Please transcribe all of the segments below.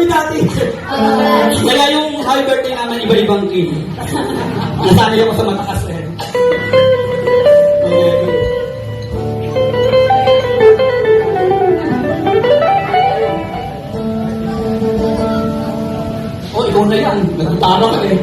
kami dati. Kaya yung happy birthday namin, iba-ibang theme. Nasali ako sa matakas eh. Oh, ikaw na yan. Nagtama ka eh.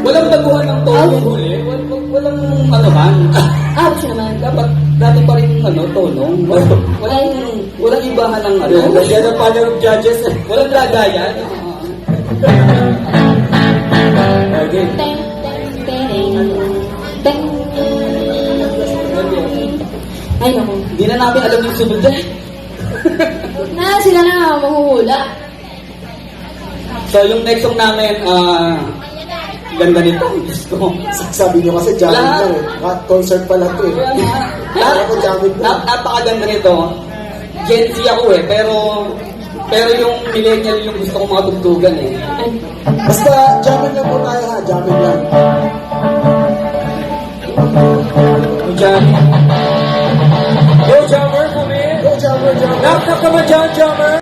Walang baguhan ng tono huli. Walang ano man. Ouch naman. Dapat dati pa rin tonong. Walang ibahan ng ano. Yan ang panel of judges. Walang lagayan. Okay. Teng, teng, teng, teng. Ay, naku. Hindi na namin alam yung sunod eh. Sila na mahuhula. So yung next song namin, ganda nito. Diyos ko. Sabi nyo kasi jamming lang eh. Concert pala to eh. Lahat ako jamming lang. Napakaganda nito. Gen Z ako eh, pero yung millennial yung gusto kong mga tugtugan eh. Basta jamming lang po tayo ha. Jamming lang. Go Jammer, come in. Go jamming. John Jommer. Knock knock naman, John Jommer.